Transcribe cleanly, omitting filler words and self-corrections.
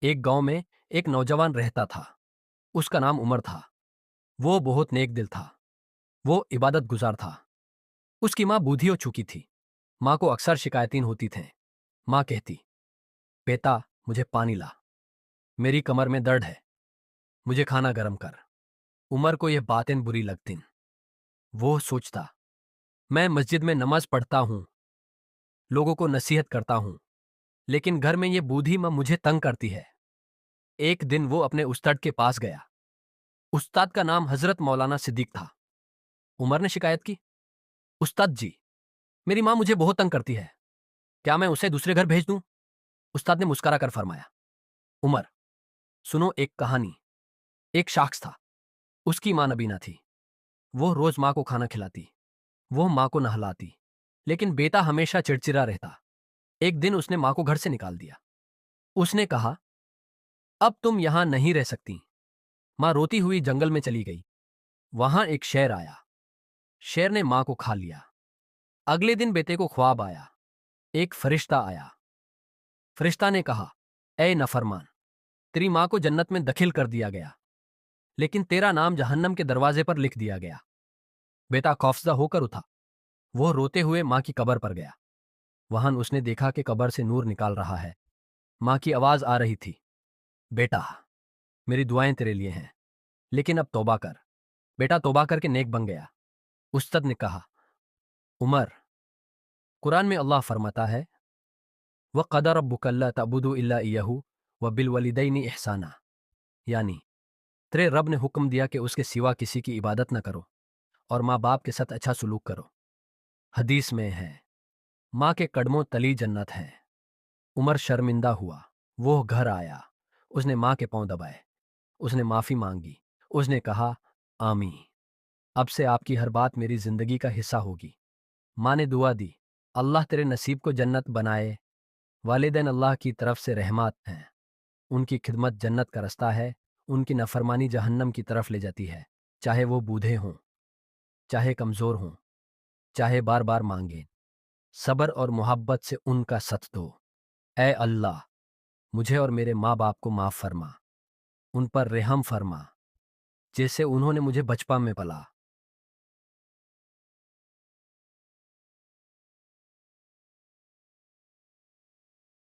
ایک گاؤں میں ایک نوجوان رہتا تھا۔ اس کا نام عمر تھا۔ وہ بہت نیک دل تھا۔ وہ عبادت گزار تھا۔ اس کی ماں بوڑھی ہو چکی تھی۔ ماں کو اکثر شکایتیں ہوتی تھیں۔ ماں کہتی، بیٹا مجھے پانی لا، میری کمر میں درد ہے، مجھے کھانا گرم کر۔ عمر کو یہ باتیں بری لگتیں۔ وہ سوچتا، میں مسجد میں نماز پڑھتا ہوں، لوگوں کو نصیحت کرتا ہوں، لیکن گھر میں یہ بوڑھی ماں مجھے تنگ کرتی ہے۔ ایک دن وہ اپنے استاد کے پاس گیا۔ استاد کا نام حضرت مولانا صدیق تھا۔ عمر نے شکایت کی، استاد جی، میری ماں مجھے بہت تنگ کرتی ہے، کیا میں اسے دوسرے گھر بھیج دوں؟ استاد نے مسکرا کر فرمایا، عمر سنو ایک کہانی۔ ایک شخص تھا، اس کی ماں نبینا تھی۔ وہ روز ماں کو کھانا کھلاتی، وہ ماں کو نہلاتی، لیکن بیٹا ہمیشہ چڑچڑا رہتا۔ ایک دن اس نے ماں کو گھر سے نکال دیا۔ اس نے کہا، اب تم یہاں نہیں رہ سکتی۔ ماں روتی ہوئی جنگل میں چلی گئی۔ وہاں ایک شیر آیا۔ شیر نے ماں کو کھا لیا۔ اگلے دن بیٹے کو خواب آیا۔ ایک فرشتہ آیا۔ فرشتہ نے کہا، اے نافرمان، تیری ماں کو جنت میں داخل کر دیا گیا، لیکن تیرا نام جہنم کے دروازے پر لکھ دیا گیا۔ بیٹا خوفزدہ ہو کر اٹھا۔ وہ روتے ہوئے ماں کی قبر پر گیا۔ وہاں اس نے دیکھا کہ قبر سے نور نکال رہا ہے۔ ماں کی آواز آ رہی تھی، بیٹا میری دعائیں تیرے لیے ہیں، لیکن اب توبہ کر۔ بیٹا توبہ کر کے نیک بن گیا۔ استاد نے کہا، عمر، قرآن میں اللہ فرماتا ہے، وَقَضَىٰ رَبُّكَ أَلَّا تَعْبُدُوا إِلَّا إِيَّاهُ وَبِالْوَالِدَيْنِ إِحْسَانًا، یعنی تیرے رب نے حکم دیا کہ اس کے سوا کسی کی عبادت نہ کرو اور ماں باپ کے ساتھ اچھا سلوک کرو۔ حدیث میں ہے، ماں کے قدموں تلی جنت ہے۔ عمر شرمندہ ہوا۔ وہ گھر آیا۔ اس نے ماں کے پاؤں دبائے۔ اس نے معافی مانگی۔ اس نے کہا، آمین، اب سے آپ کی ہر بات میری زندگی کا حصہ ہوگی۔ ماں نے دعا دی، اللہ تیرے نصیب کو جنت بنائے۔ والدین اللہ کی طرف سے رحمت ہیں، ان کی خدمت جنت کا رستہ ہے، ان کی نافرمانی جہنم کی طرف لے جاتی ہے، چاہے وہ بوڑھے ہوں، چاہے کمزور ہوں، چاہے بار بار مانگیں۔ صبر اور محبت سے ان کا ساتھ دو۔ اے اللہ، مجھے اور میرے ماں باپ کو معاف فرما، ان پر رحم فرما، جیسے انہوں نے مجھے بچپن میں پلا۔